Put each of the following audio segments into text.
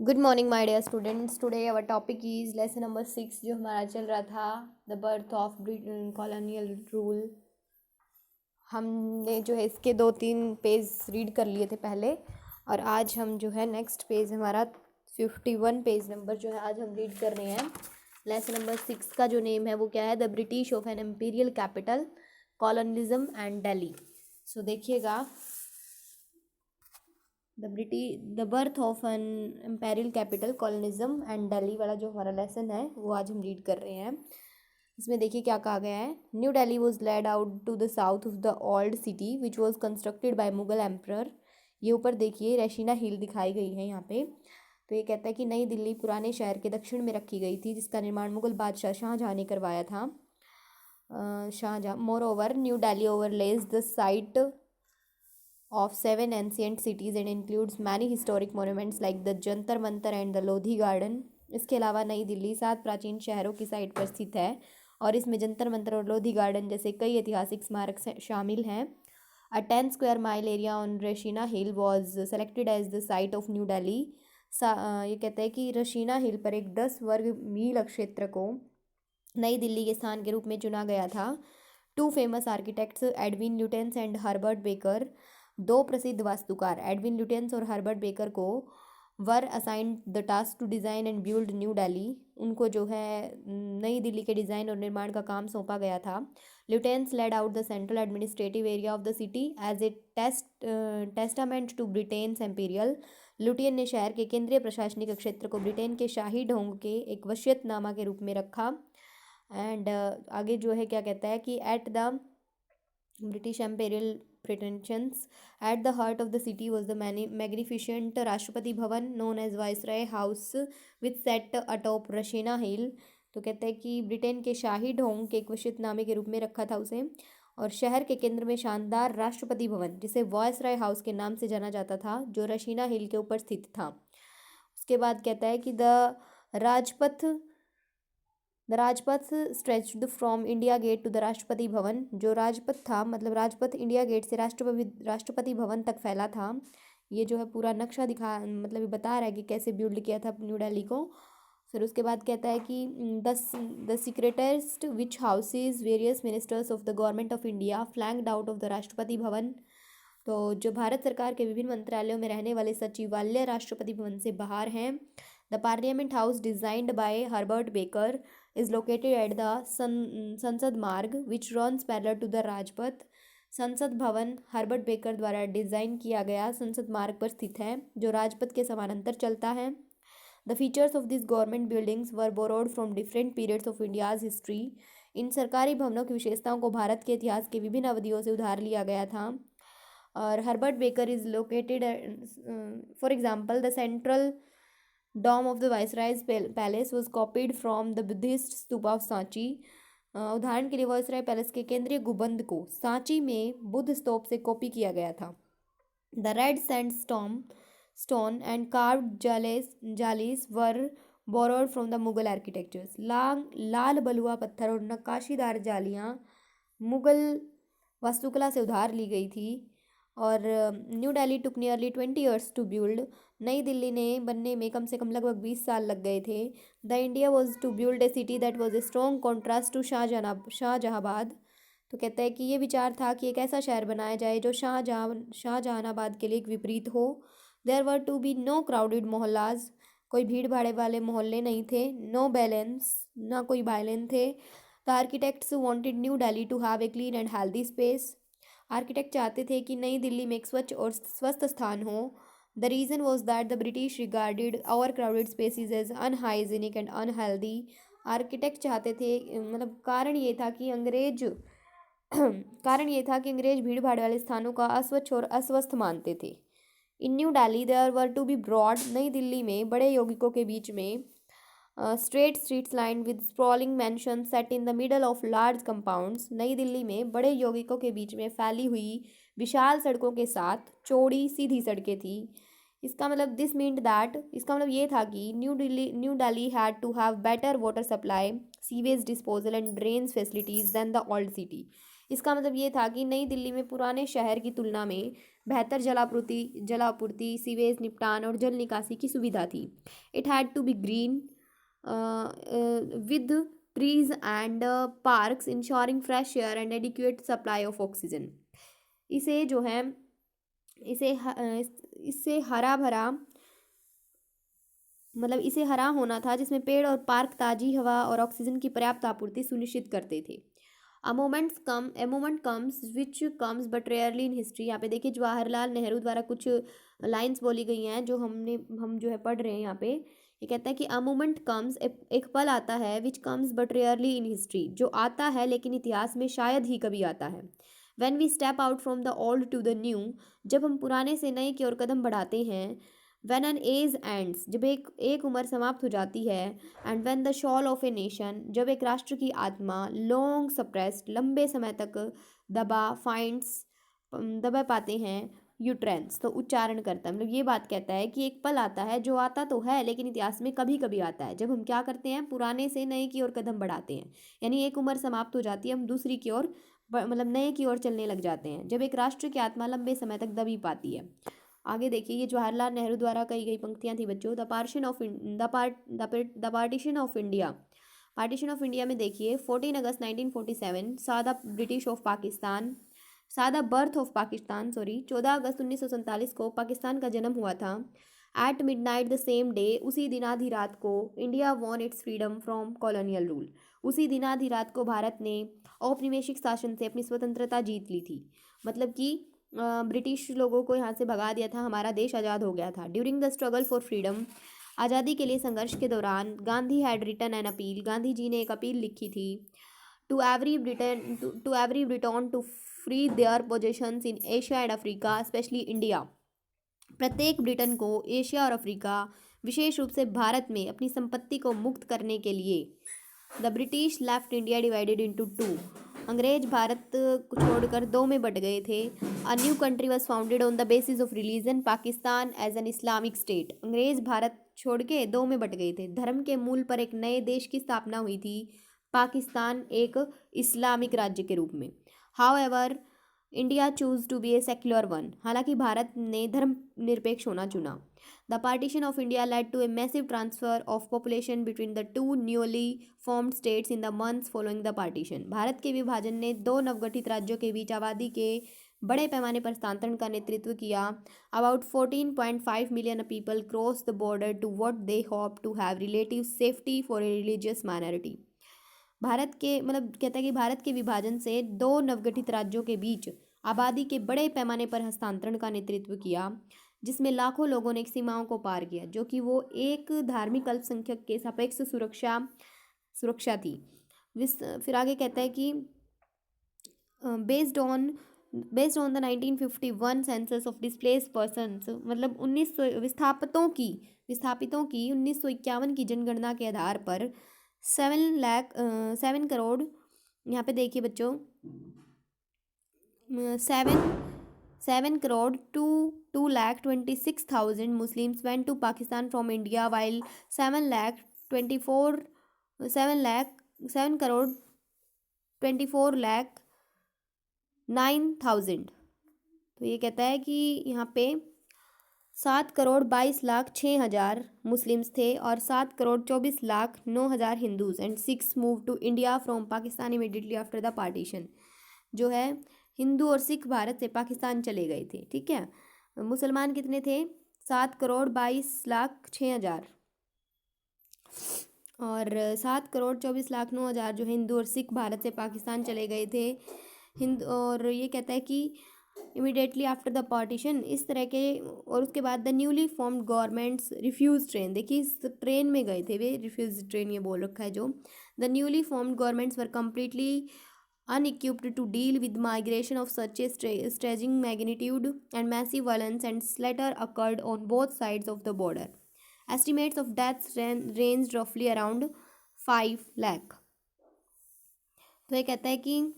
Good morning my dear students. Today our topic is lesson number 6 जो हमारा चल रहा था the birth of colonial rule. हमने जो है इसके 2-3 पेज रीड कर लिए थे पहले, और आज हम जो है नेक्स्ट पेज हमारा 51 पेज नंबर जो है आज हम रीड कर रहे हैं। लेसन नंबर 6 का जो नेम है वो क्या है? The British of an imperial capital, colonialism and Delhi. So देखिएगा, the birth of an imperial capital, colonialism and Delhi वाला जो हमारा लेसन है वो आज हम रीड कर रहे हैं। इसमें देखिए क्या कहा गया है। New Delhi was laid out to the south of the old city which was constructed by Mughal emperor. ये ऊपर देखिए रेशिना हिल दिखाई गई है यहाँ पे। तो ये कहता है कि नई दिल्ली पुराने शहर के दक्षिण में रखी गई थी, जिसका निर्माण मुगल बादशाह शाहजहाँ ने करवाया था। Shahjahan moreover New Delhi overlays the site of 7 ancient cities and includes many historic monuments like the Jantar Mantar and the Lodhi garden. इसके अलावा नई दिल्ली 7 प्राचीन शहरों की साइट पर स्थित है और इसमें जंतर मंतर और लोधी गार्डन जैसे कई ऐतिहासिक स्मारक शामिल हैं। A 10 square mile area on Raisina hill was selected as the site of New Delhi. ये कहते हैं कि रशीना हिल पर एक 10 वर्ग मील क्षेत्र को नई दिल्ली के स्थान के रूप में चुना गया था। Two famous architects Edwin Lutyens and Herbert Baker, दो प्रसिद्ध वास्तुकार एडविन ल्यूटेंस और हर्बर्ट बेकर को were assigned the task to design and build New Delhi. उनको जो है नई दिल्ली के डिज़ाइन और निर्माण का काम सौंपा गया था। Lutyens laid out the central administrative area of the city as a testament to Britain's imperial. Lutyens ने शहर के केंद्रीय प्रशासनिक क्षेत्र को ब्रिटेन के शाही ढोंग के एक वसीयतनामा के रूप में रखा। एंड आगे जो है क्या कहता है कि at the British imperial pretensions. At the heart of the city was the magnificent Rashtrapati Bhavan known as Viceroy House which set atop रशीना हिल। तो कहते हैं कि ब्रिटेन के शाही ढोंग के एक वसीयतनामे के रूप में रखा था उसे, और शहर के केंद्र में शानदार राष्ट्रपति भवन जिसे वॉयसराय हाउस के नाम से जाना जाता था, जो रशीना हिल के ऊपर स्थित था। उसके बाद कहता है कि Rajpath the Rajpath stretched from India Gate to the Rashtrapati Bhavan. जो राजपथ था, मतलब राजपथ इंडिया गेट से राष्ट्रपति भवन तक फैला था। ये जो है पूरा नक्शा दिखा, मतलब ये बता रहा है कि कैसे बिल्ड किया था न्यू दिल्ली को। फिर उसके बाद कहता है कि the secretariat which houses various ministers of the government of India flanked out of the Rashtrapati Bhavan. तो जो भारत सरकार के विभिन्न मंत्रालयों में रहने वाले सचिवालय राष्ट्रपति भवन से बाहर हैं। The parliament house designed by Herbert Baker is located at the Sansad Marg which runs parallel to the Rajpath. Sansad Bhavan Herbert baker द्वारा डिजाइन किया गया संसद मार्ग पर स्थित है, जो राजपथ के समानांतर चलता है। The features of this government buildings were borrowed from different periods of India's history. इन सरकारी भवनों की विशेषताओं को भारत के इतिहास के विभिन्न अवधियों से उधार लिया गया था। और Herbert Baker is located, for example the central dome of the Viceroy's palace was copied from the Buddhist stupa of Sanchi. उदाहरण के लिए वाइसराय पैलेस के केंद्रीय गुंबद को सांची में बुद्ध स्तूप से कॉपी किया गया था। The red sandstone and carved jalis were borrowed from the Mughal architectures. लाल बलुआ पत्थर और नक्काशीदार जालियाँ मुगल वास्तुकला से उधार ली गई थी। और New Delhi took nearly 20 years to build. नई दिल्ली ने बनने में कम से कम लगभग 20 साल लग गए थे। The India was to build a city that was a strong contrast to Shahjahanabad. तो कहता है कि ये विचार था कि एक ऐसा शहर बनाया जाए जो शाहजहानाबाद के लिए एक विपरीत हो। There were to be no crowded mohallas, कोई भीड़ भाड़े वाले मोहल्ले नहीं थे। नो बैलेंस, ना कोई वायलेंस थे। The architects wanted New Delhi to have a clean and healthy space. Architect चाहते थे कि नई दिल्ली में एक स्वच्छ और स्वस्थ स्थान हो। The reason was that the British regarded our crowded spaces as unhygienic and unhealthy. Architect चाहते थे, मतलब कारण ये था कि अंग्रेज भीड़ भाड़ वाले स्थानों का अस्वच्छ और अस्वस्थ मानते थे। In New Delhi there were to be broad, नई दिल्ली में बड़े यौगिकों के बीच में straight streets line with sprawling mansion set in the middle of large compounds. नई दिल्ली में बड़े यौगिकों के बीच में फैली हुई विशाल सड़कों के साथ चौड़ी सीधी सड़कें थी। इसका मतलब ये था कि New Delhi had to have better water supply, sewage disposal and drains facilities than the old city. इसका मतलब ये था कि नई दिल्ली में पुराने शहर की तुलना में बेहतर जलापूर्ति, सीवेज निपटान और जल निकासी की सुविधा थी। It had to be green with trees and parks ensuring fresh air and adequate supply of oxygen. इसे जो है इससे हरा भरा मतलब इसे हरा होना था, जिसमें पेड़ और पार्क ताजी हवा और ऑक्सीजन की पर्याप्त आपूर्ति सुनिश्चित करते थे। A moment comes which comes but rarely in history. यहाँ पे देखिए जवाहरलाल नेहरू द्वारा कुछ लाइंस बोली गई हैं जो हम जो है पढ़ रहे हैं यहाँ पे। ये कहता है कि अ मोमेंट कम्स, एक पल आता है, which comes but rarely in history, जो आता है लेकिन इतिहास में शायद ही कभी आता है। When we step out from the old to the new, जब हम पुराने से नए की ओर कदम बढ़ाते हैं। व्हेन एन एज एंड्स, जब एक उम्र समाप्त हो जाती है। And when the shoal of a nation, जब एक राष्ट्र की आत्मा लॉन्ग सप्रेस्ड, लंबे समय तक दबा पाते हैं यूट्रेंस, तो उच्चारण करता है, मतलब ये बात कहता है कि एक पल आता है जो आता तो है लेकिन इतिहास में कभी कभी आता है, जब हम क्या करते हैं, पुराने से नए की ओर कदम बढ़ाते हैं। यानी एक उम्र समाप्त हो जाती है, हम दूसरी की ओर मतलब नए की ओर चलने लग जाते हैं, जब एक राष्ट्र की आत्मा लंबे समय तक दबी पाती है। आगे देखिए, ये जवाहरलाल नेहरू द्वारा कही गई पंक्तियां थी बच्चों। पार्टीशन ऑफ इंडिया में देखिए 14 अगस्त 1947 सादा बर्थ ऑफ पाकिस्तान 14 अगस्त 1947 को पाकिस्तान का जन्म हुआ था। At midnight the same day, उसी दिन आधी रात को, India won its freedom from colonial rule, उसी दिन आधी रात को भारत ने औपनिवेशिक शासन से अपनी स्वतंत्रता जीत ली थी। मतलब कि ब्रिटिश लोगों को यहाँ से भगा दिया था, हमारा देश आज़ाद हो गया था। During the struggle for freedom, आज़ादी के लिए संघर्ष के दौरान, Gandhi had written an appeal, Gandhi ji ने एक अपील लिखी थी। To every Briton to free their possessions in Asia and Africa, especially India. प्रत्येक ब्रिटेन को एशिया और अफ्रीका, विशेष रूप से भारत में अपनी संपत्ति को मुक्त करने के लिए। The British left India divided into two, अंग्रेज भारत को छोड़कर दो में बट गए थे। A new country was founded on the basis of religion, Pakistan as an Islamic state, अंग्रेज भारत छोड़ के दो में बट गए थे, धर्म के मूल पर एक नए देश की स्थापना हुई थी, पाकिस्तान एक इस्लामिक राज्य के रूप में। However India choose to be a secular one, हालांकि भारत ने धर्म निरपेक्ष होना चुना। The partition of India led to a massive transfer of population between the two newly formed states in the months following the partition, Bharat के विभाजन ने दो नवगठित राज्यों के बीच आबादी के बड़े पैमाने पर स्थानांतरण का नेतृत्व किया। About 14.5 million people cross the border to what they hope to have relative safety for a religious minority. Bharat के मतलब कहता है कि भारत के विभाजन से दो नवगठित राज्यों के बीच आबादी के बड़े पैमाने पर हस्तांतरण का नेतृत्व किया, जिसमें लाखों लोगों ने एक सीमाओं को पार किया, जो कि वो एक धार्मिक अल्पसंख्यक के सापेक्ष सुरक्षा थी। फिर आगे कहता है कि based on the 1951 census of displaced persons, मतलब 1900 विस्थापितों की 1951 की जनगणना के आधार पर 7 करोड़, यहाँ पे देखिए बच्चों, 7 crore 2,26,000 Muslims went to Pakistan from India, while 7 crore 24 lakh 9,000। तो ये कहता है कि यहाँ पे 7,22,06,000 मुस्लिम्स थे और 7,24,09,000 Hindus, and 6 move to India from Pakistan immediately after the partition. जो है हिंदू और सिख भारत से पाकिस्तान चले गए थे, ठीक है। मुसलमान कितने थे? 7,22,06,000 और 7,24,09,000 जो हिंदू और सिख भारत से पाकिस्तान चले गए थे। और ये कहता है कि इमीडिएटली आफ्टर द पार्टीशन, इस तरह के, और उसके बाद the newly formed governments refugee train, देखिए इस ट्रेन में गए थे वे, रिफ्यूज ट्रेन ये बोल रखा है जो। The newly formed governments were completely unequipped to deal with migration of such a staging magnitude, and massive violence and slaughter occurred on both sides of the border. Estimates of deaths ranged roughly around 5 lakh। तो ये कहता है कि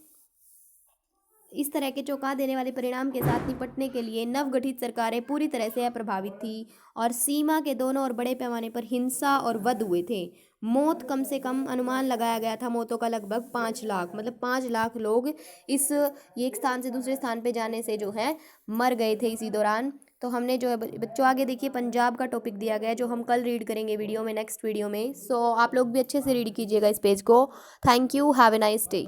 इस तरह के चौंका देने वाले परिणाम के साथ निपटने के लिए नवगठित सरकारें पूरी तरह से अप्रभावित थी और सीमा के दोनों ओर बड़े पैमाने पर हिंसा और वध हुए थे। मौत कम से कम अनुमान लगाया गया था मौतों का लगभग 5 लाख, मतलब 5 लाख लोग इस ये एक स्थान से दूसरे स्थान पे जाने से जो है मर गए थे इसी दौरान। तो हमने जो है बच्चों आगे देखिए पंजाब का टॉपिक दिया गया है जो हम कल रीड करेंगे वीडियो में, नेक्स्ट वीडियो में। सो आप लोग भी अच्छे से रीड कीजिएगा इस पेज को। Thank you, have a nice day.